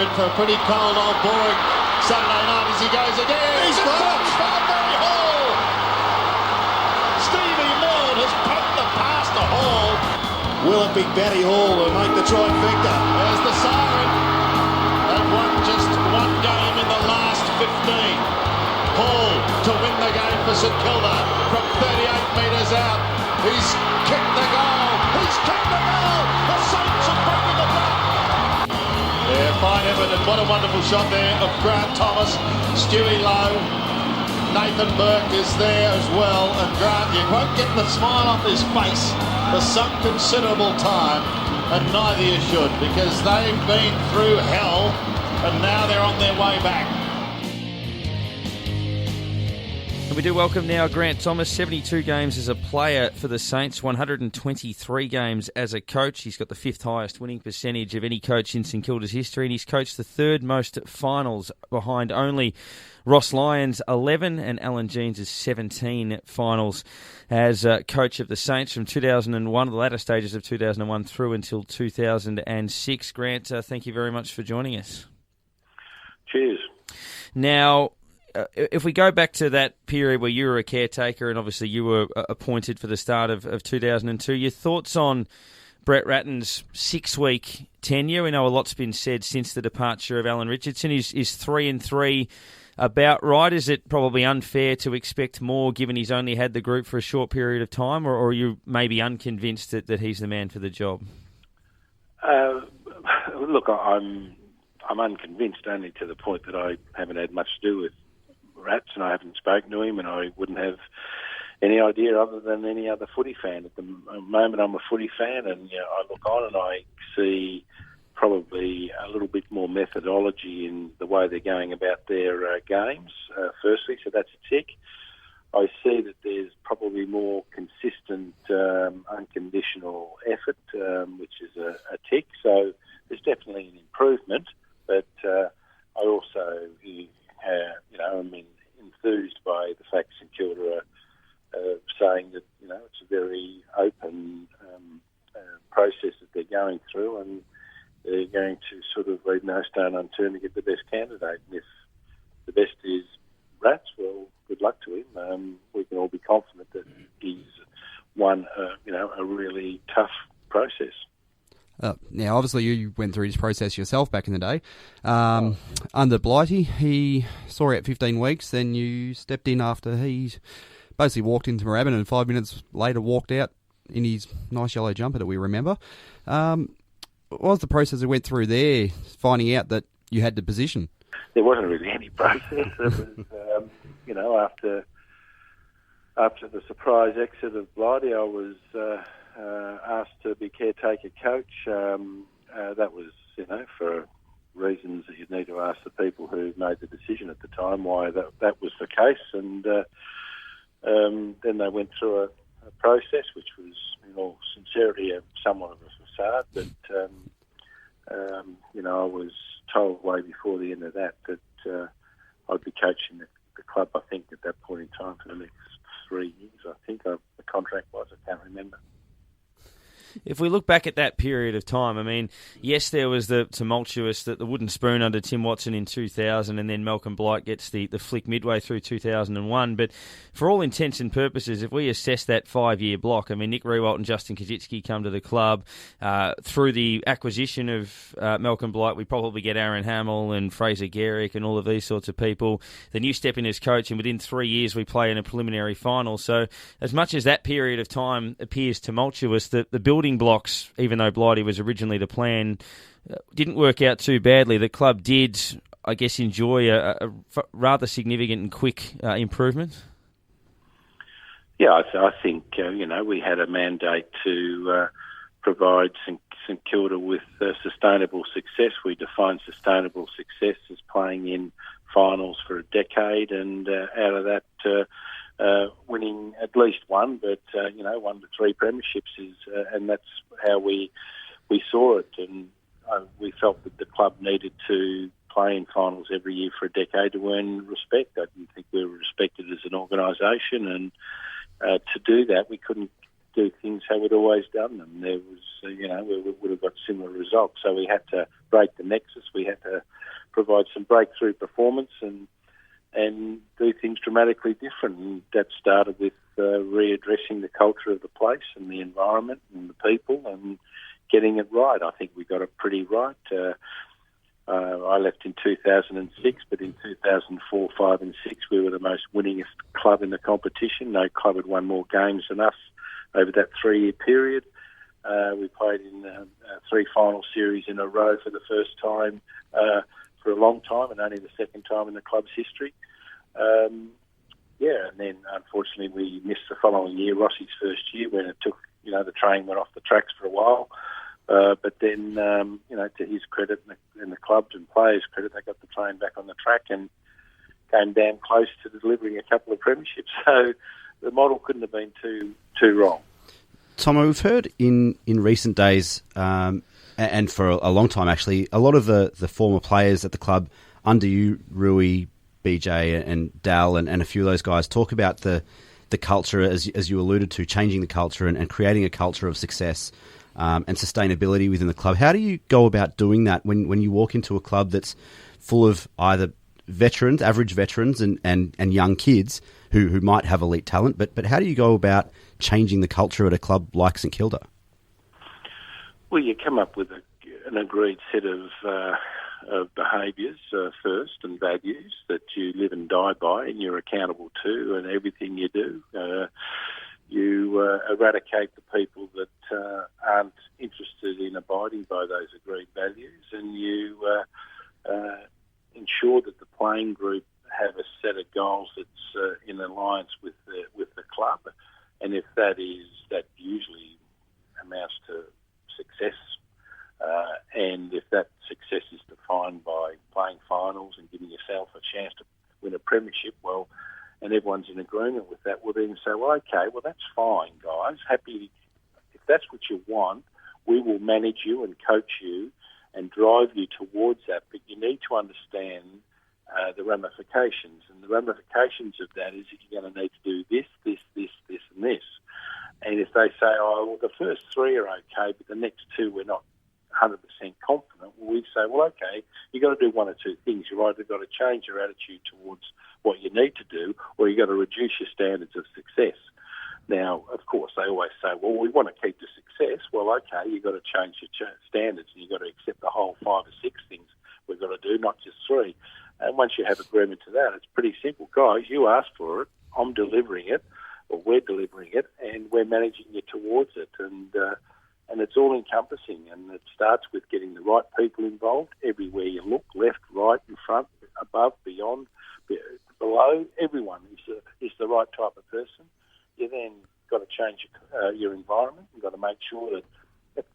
in for a pretty cold old boring Saturday night as he goes again. He's got Barry Hall. Stevie Milne has poked the pass to Hall. Will it be Barry Hall who make the trifecta? There's the siren. They've won just one game in the last 15. Hall to win the game for St Kilda from 38 metres out. He's kicked the goal. He's kicked the goal. The Saints have broken the block. Yeah, fine Everton. What a wonderful shot there of Grant Thomas, Stewie Lowe. Nathan Burke is there as well. And Grant, you won't get the smile off his face for some considerable time. And neither you should, because they've been through hell and now they're on their way back. We do welcome now Grant Thomas, 72 games as a player for the Saints, 123 games as a coach. He's got the fifth highest winning percentage of any coach in St Kilda's history, and he's coached the third most finals behind only Ross Lyon's 11 and Alan Jeans' 17 finals as coach of the Saints from 2001, the latter stages of 2001 through until 2006. Grant, thank you very much for joining us. Cheers. Now, if we go back to that period where you were a caretaker and obviously you were appointed for the start of 2002, your thoughts on Brett Ratton's 6-week tenure? We know a lot's been said since the departure of Alan Richardson. Is 3-3 about right? Is it probably unfair to expect more given he's only had the group for a short period of time, or are you maybe unconvinced that he's the man for the job? Look, I'm unconvinced only to the point that I haven't had much to do with Rats, and I haven't spoken to him, and I wouldn't have any idea other than any other footy fan. At the moment, I'm a footy fan, and I look on and I see probably a little bit more methodology in the way they're going about their games, firstly, so that's a tick. I see that there's probably more consistent, unconditional effort, which is a tick, so there's definitely an improvement, but I also I'm enthused by the fact St Kilda are saying that it's a very open process that they're going through, and they're going to sort of leave no stone unturned to get the best candidate. And if the best is Rats, well, good luck to him. We can all be confident that he's won a really tough process. Now, obviously, you went through this process yourself back in the day. Under Blighty, he saw out 15 weeks, then you stepped in after he basically walked into Moorabbin and 5 minutes later walked out in his nice yellow jumper that we remember. What was the process that went through there, finding out that you had the position? There wasn't really any process. It was, after the surprise exit of Blighty, I was asked to be caretaker coach. That was, for reasons that you'd need to ask the people who made the decision at the time why that was the case. And then they went through a process which was, in all sincerity, somewhat of a facade. But, I was told way before the end of that I'd be coaching the club, I think, at that point in time for the next 3 years. I think the contract was, I can't remember. If we look back at that period of time, I mean, yes, there was the tumultuous, the wooden spoon under Tim Watson in 2000, and then Malcolm Blight gets the flick midway through 2001. But for all intents and purposes, if we assess that 5-year block, I mean, Nick Rewalt and Justin Kazitsky come to the club. Through the acquisition of Malcolm Blight, we probably get Aaron Hamill and Fraser Garrick and all of these sorts of people. Then you step in as coach, and within 3 years, we play in a preliminary final. So as much as that period of time appears tumultuous, the building blocks, even though Blighty was originally the plan, didn't work out too badly. The club did, I guess, enjoy a rather significant and quick improvement. Yeah, I think, we had a mandate to provide St Kilda with sustainable success. We defined sustainable success as playing in finals for a decade, and out of that, winning at least one, but 1 to 3 premierships is, and that's how we saw it. And we felt that the club needed to play in finals every year for a decade to earn respect. I didn't think we were respected as an organisation, and to do that, we couldn't do things how we'd always done them. There was, we would have got similar results. So we had to break the nexus. We had to provide some breakthrough performance and do things dramatically different. And that started with readdressing the culture of the place and the environment and the people and getting it right. I think we got it pretty right. I left in 2006, but in 2004, 5 and 6, we were the most winningest club in the competition. No club had won more games than us over that 3-year period. We played in 3 final series in a row for the first time for a long time, and only the second time in the club's history. And then unfortunately we missed the following year, Rossi's first year, when it took, the train went off the tracks for a while. But then, to his credit and the club's and players' credit, they got the train back on the track and came damn close to delivering a couple of premierships. So the model couldn't have been too wrong. Tomo, we've heard in recent days, and for a long time actually, a lot of the former players at the club under you, Rui, BJ and Dal and a few of those guys, talk about the culture, as you alluded to, changing the culture and creating a culture of success and sustainability within the club. How do you go about doing that when you walk into a club that's full of either veterans, average veterans and young kids who might have elite talent, but how do you go about changing the culture at a club like St Kilda? Well, you come up with an agreed set of behaviours first and values that you live and die by and you're accountable to in everything you do. You eradicate the people that aren't interested in abiding by those agreed values, and you ensure that the playing group have a set of goals that's in alliance with the club, and if that usually amounts to success, and if that success is defined by playing finals and giving yourself a chance to win a premiership, well, and everyone's in agreement with that, we'll then say, well, okay, well, that's fine, guys. Happy, if that's what you want, we will manage you and coach you and drive you towards that, but you need to understand the ramifications. And the ramifications of that is that you're going to need to do this, this, this, this, and this. And if they say, oh, well, the first 3 are okay, but the next 2 we're not 100% confident, well, we say, well, okay, you've got to do 1 or 2 things. You've either got to change your attitude towards what you need to do, or you've got to reduce your standards of success. Now, of course, they always say, well, we want to keep the success. Well, okay, you've got to change your standards, and you've got to accept the whole 5 or 6 things we've got to do, not just 3. And once you have agreement to that, it's pretty simple. Guys, you asked for it, I'm delivering it, or we're delivering it, and we're managing you towards it. And it's all encompassing, and it starts with getting the right people involved everywhere you look, left, right, in front, above, beyond, below. Everyone is the right type of person. You then got to change your environment. You've got to make sure that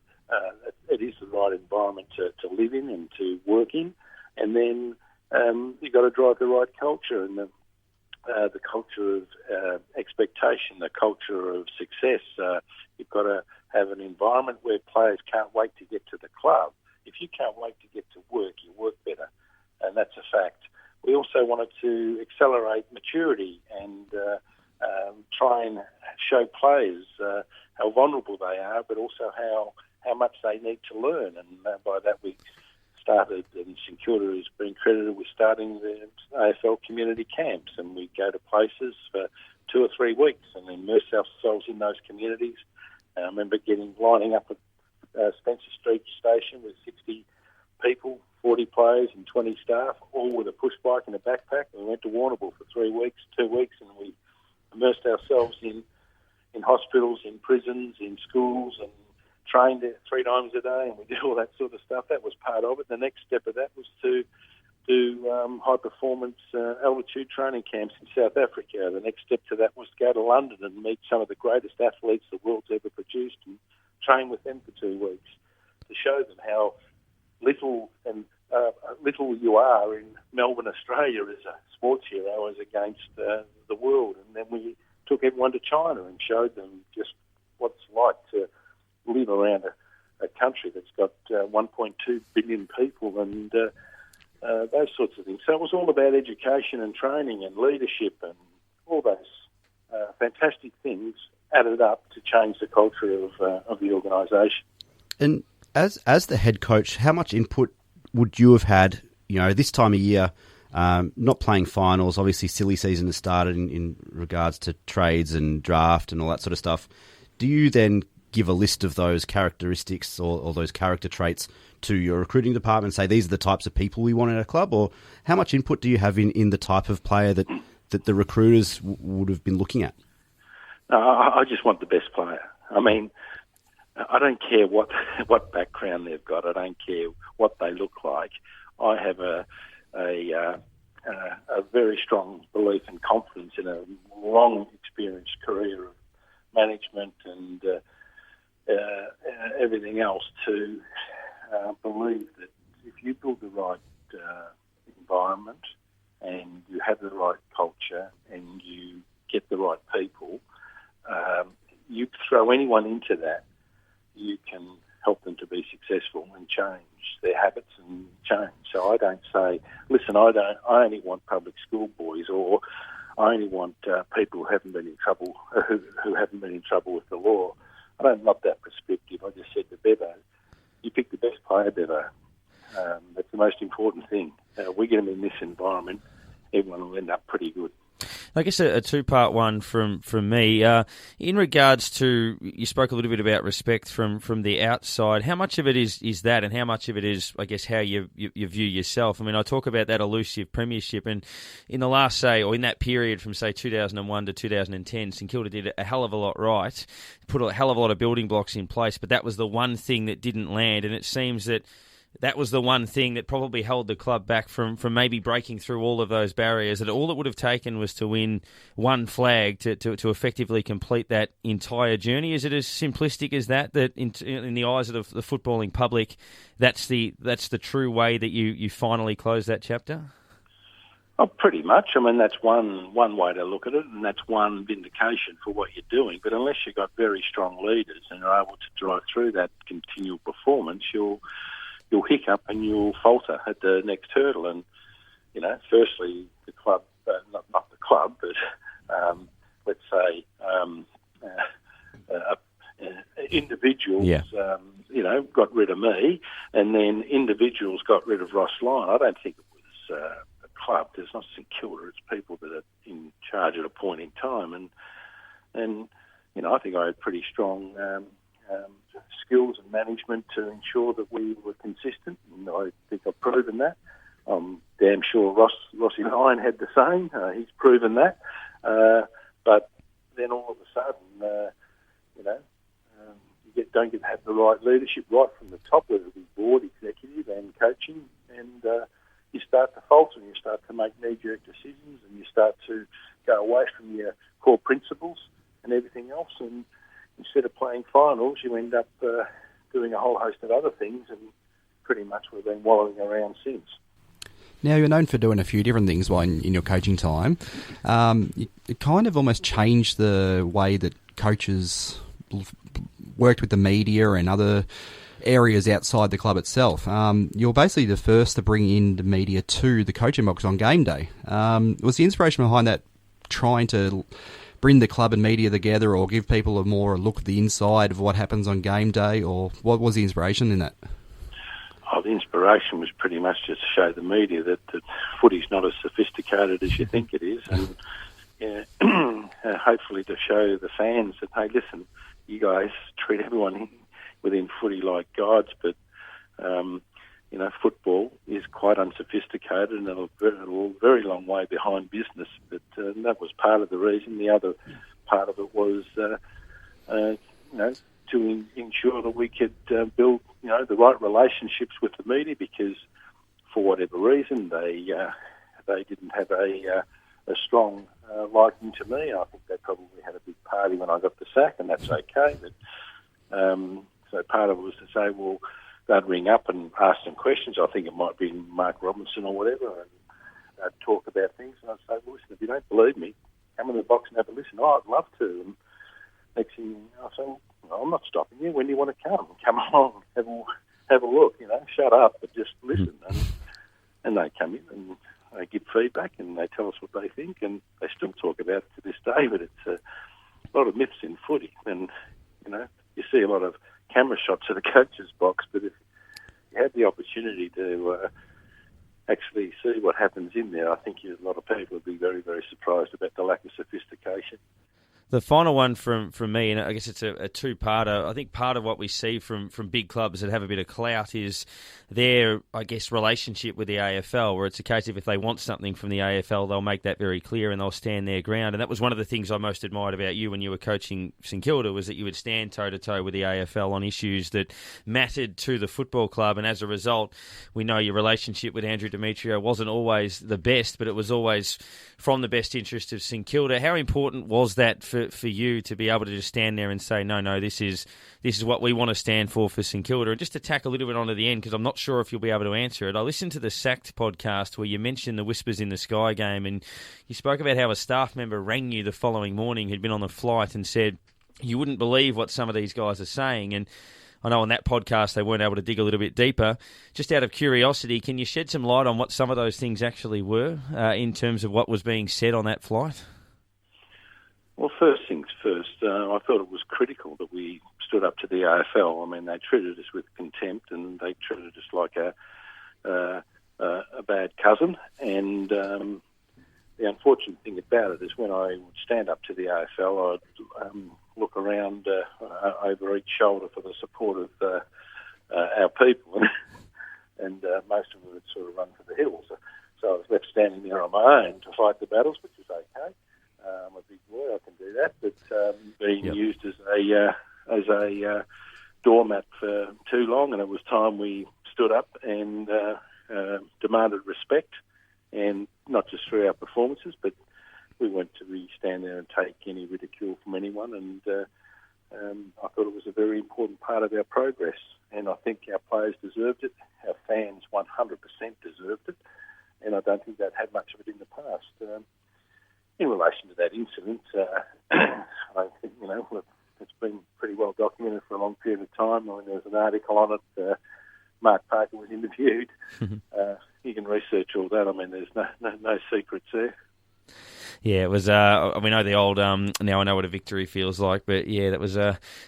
it is the right environment to live in and to work in, and then you've got to drive the right culture and the culture of expectation, the culture of success. You've got to have an environment where players can't wait to get to the club. If you can't wait to get to work, you work better, and that's a fact. We also wanted to accelerate maturity and try and show players how vulnerable they are, but also how much they need to learn. And by that we started, and St Kilda has been credited with starting the AFL community camps, and we go to places for 2 or 3 weeks and immerse ourselves in those communities. I remember lining up at Spencer Street Station with 60 people, 40 players and 20 staff, all with a push bike and a backpack. And we went to Warrnambool for 2 weeks, and we immersed ourselves in hospitals, in prisons, in schools, and trained 3 times a day, and we did all that sort of stuff. That was part of it. The next step of that was to do high-performance altitude training camps in South Africa. The next step to that was to go to London and meet some of the greatest athletes the world's ever produced and train with them for 2 weeks to show them how little you are in Melbourne, Australia, as a sports hero as against the world. And then we took everyone to China and showed them just what it's like to live around a country that's got 1.2 billion people and those sorts of things. So it was all about education and training and leadership and all those fantastic things added up to change the culture of the organisation. And as the head coach, how much input would you have had this time of year, not playing finals, obviously silly season has started in regards to trades and draft and all that sort of stuff. Do you then give a list of those characteristics or those character traits to your recruiting department and say these are the types of people we want in a club? Or how much input do you have in the type of player that the recruiters would have been looking at? No, I just want the best player. I mean, I don't care what background they've got. I don't care what they look like. I have a very strong belief and confidence in a long, experienced career of management and everything else to believe that if you build the right environment and you have the right culture and you get the right people, you throw anyone into that, you can help them to be successful and change their habits and change. So I don't say, listen, I only want public school boys, or I only want people who haven't been in trouble, who haven't been in trouble with the law. I don't love that perspective. I just said to Bevo, you pick the best player, Bevo. That's the most important thing. We get them in this environment, everyone will end up pretty good. I guess a two-part one from me. In regards to, you spoke a little bit about respect from the outside. How much of it is that, and how much of it is, I guess, how you view yourself? I mean, I talk about that elusive premiership, and in the last, in that period from, 2001 to 2010, St Kilda did a hell of a lot right, put a hell of a lot of building blocks in place, but that was the one thing that didn't land, and it seems that was the one thing that probably held the club back from maybe breaking through all of those barriers. That all it would have taken was to win one flag to effectively complete that entire journey. Is it as simplistic as that? That in the eyes of the footballing public, that's the true way that you finally close that chapter? Oh, pretty much. I mean, that's one way to look at it, and that's one vindication for what you're doing. But unless you've got very strong leaders and are able to drive through that continual performance, you'll hiccup and you'll falter at the next hurdle. And, firstly, the club, not the club, but let's say individuals, got rid of me, and then individuals got rid of Ross Lyon. I don't think it was a club. There's not St Kilda. It's people that are in charge at a point in time. And I think I had pretty strong skills and management to ensure that we were consistent, and I think I've proven that. I'm damn sure Rossi Lyon had the same. He's proven that. But then all of a sudden, you don't have the right leadership right from the top, whether it be board, executive and coaching, and you start to falter and you start to make knee-jerk decisions and you start to go away from your core principles and everything else, and instead of playing finals, you end up doing a whole host of other things, and pretty much we've been wallowing around since. Now, you're known for doing a few different things while in your coaching time. It kind of almost changed the way that coaches worked with the media and other areas outside the club itself. You're basically the first to bring in the media to the coaching box on game day. Was the inspiration behind that trying to bring the club and media together, or give people a more look at the inside of what happens on game day, or what was the inspiration in that? Oh, the inspiration was pretty much just to show the media that footy's not as sophisticated as you think it is, and hopefully to show the fans that, hey, listen, you guys treat everyone within footy like gods, but football is quite unsophisticated and a very long way behind business. But that was part of the reason. The other part of it was, to ensure that we could build, the right relationships with the media, because for whatever reason they didn't have a strong liking to me. I think they probably had a big party when I got the sack, and that's okay. But so part of it was to say, well, they'd ring up and ask some questions. I think it might be Mark Robinson or whatever, and they'd talk about things. And I'd say, well, listen, if you don't believe me, come in the box and have a listen. Oh, I'd love to. And next thing I say, well, I'm not stopping you. When do you want to come? Come along, have a look. Shut up, but just listen. And they come in and they give feedback and they tell us what they think, and they still talk about it to this day. But it's a lot of myths in footy, and you see a lot of camera shots of the coach's box, but if you had the opportunity to actually see what happens in there, I think a lot of people would be very, very surprised about the lack of sophistication. The final one from me, and I guess it's a two-parter. I think part of what we see from big clubs that have a bit of clout is their, I guess, relationship with the AFL, where it's a case of if they want something from the AFL, they'll make that very clear and they'll stand their ground. And that was one of the things I most admired about you when you were coaching St Kilda, was that you would stand toe-to-toe with the AFL on issues that mattered to the football club. And as a result, we know your relationship with Andrew Demetrio wasn't always the best, but it was always from the best interest of St Kilda. How important was that for you to be able to just stand there and say, no, this is what we want to stand for St Kilda? And just to tack a little bit onto the end, because I'm not sure if you'll be able to answer it, I listened to the Sacked podcast where you mentioned the Whispers in the Sky game, and you spoke about how a staff member rang you the following morning who'd been on the flight and said, you wouldn't believe what some of these guys are saying. And I know on that podcast they weren't able to dig a little bit deeper. Just out of curiosity, can you shed some light on what some of those things actually were in terms of what was being said on that flight? Well, first things first, I thought it was critical that we stood up to the AFL. I mean, they treated us with contempt and they treated us like a bad cousin. And the unfortunate thing about it is when I would stand up to the AFL, I'd look around over each shoulder for the support of our people. And most of them would sort of run for the hills. So I was left standing there on my own to fight the battles, which is okay. I'm a big boy, I can do that, but being used as a doormat for too long, and it was time we stood up and demanded respect, and not just through our performances, but we weren't to really stand there and take any ridicule from anyone, and I thought it was a very important part of our progress, and I think our players deserved it, our fans 100% deserved it, and I don't think they've had much of it in the past. In relation to that incident, I think, it's been pretty well documented for a long period of time. I mean, there was an article on it. Mark Parker was interviewed. You can research all that. I mean, there's no secrets there. Yeah, it was, we know the old, now I know what a victory feels like, but yeah, that was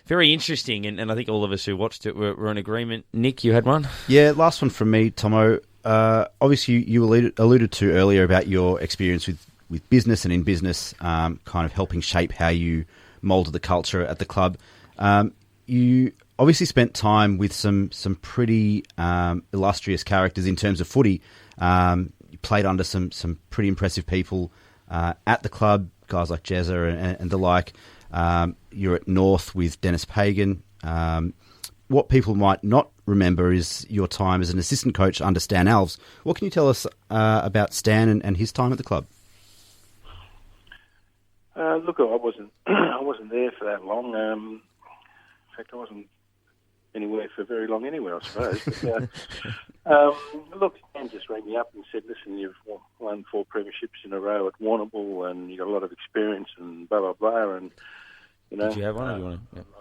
very interesting, and I think all of us who watched it were in agreement. Nick, you had one? Yeah, last one from me, Tomo. Obviously, you alluded to earlier about your experience with business and in business, kind of helping shape how you moulded the culture at the club. You obviously spent time with some pretty illustrious characters in terms of footy. You played under some pretty impressive people at the club, guys like Jezza and the like. You're at North with Dennis Pagan. What people might not remember is your time as an assistant coach under Stan Alves. What can you tell us about Stan and his time at the club? Look, I wasn't there for that long. In fact, I wasn't anywhere for very long anywhere, I suppose. But, look, Stan just rang me up and said, "Listen, you've won 4 premierships in a row at Warrnambool, and you've got a lot of experience, and blah blah blah." And did you have one? Or do you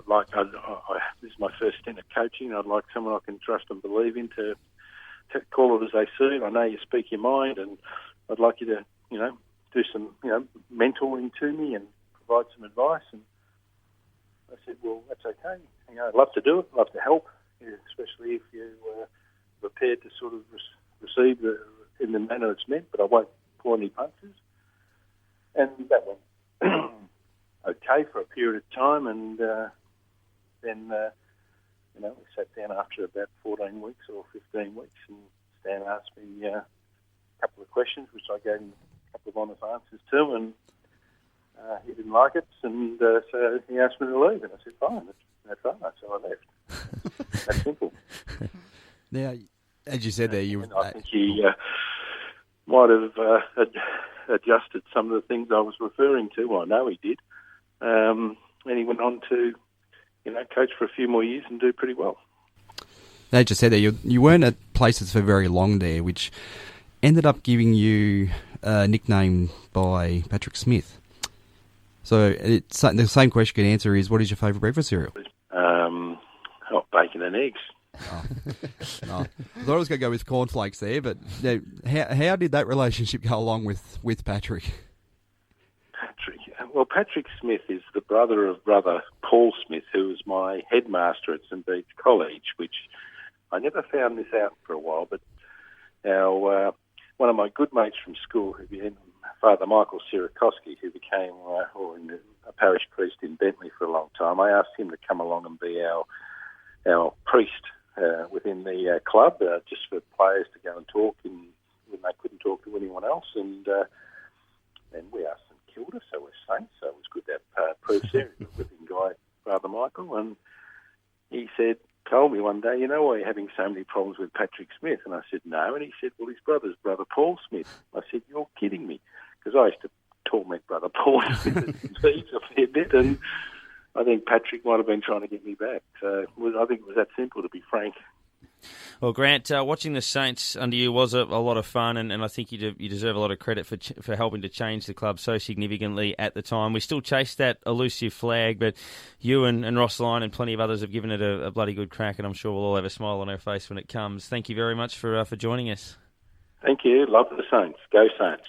want to? Yeah. This is my first stint at coaching. I'd like someone I can trust and believe in to call it as they see it. I know you speak your mind, and I'd like you to, do some, mentoring to me and provide some advice. And I said, well, that's okay. I'd love to do it. I'd love to help, especially if you're prepared to sort of receive it in the manner it's meant, but I won't pull any punches. And that went okay for a period of time, and then, we sat down after about 14 weeks or 15 weeks, and Stan asked me a couple of questions, which I gave him a couple of honest answers to, and he didn't like it, and so he asked me to leave, and I said, fine, that's fine, so I left. That's simple. Now, as you said there, I think he might have adjusted some of the things I was referring to. Well, I know he did. And he went on to, coach for a few more years and do pretty well. As you said there, you weren't at places for very long there, which ended up giving you a nickname by Patrick Smith. So the same question you can answer is, what is your favourite breakfast cereal? Bacon and eggs. Oh. No. I thought I was going to go with cornflakes there, but how did that relationship go along with Patrick? Well, Patrick Smith is the brother of brother Paul Smith, who was my headmaster at St Bede's College, which I never found this out for a while, but our one of my good mates from school, Father Michael Sierakowski, who became a parish priest in Bentley for a long time. I asked him to come along and be our priest within the club, just for players to go and talk when they couldn't talk to anyone else. And we are St Kilda, so we're saints, so it was good to have priest there, living guy, Father Michael. And he told me one day, you know why you're having so many problems with Patrick Smith? And I said, no. And he said, well, his brother's Brother Paul Smith. I said, you're kidding me. Because I used to torment Brother Paul Smith a fair bit, and I think Patrick might have been trying to get me back. So I think it was that simple, to be frank. Well, Grant, watching the Saints under you was a lot of fun, and I think you deserve a lot of credit for helping to change the club so significantly at the time. We still chase that elusive flag, but you and Ross Lyon and plenty of others have given it a bloody good crack, and I'm sure we'll all have a smile on our face when it comes. Thank you very much for joining us. Thank you. Love the Saints. Go Saints.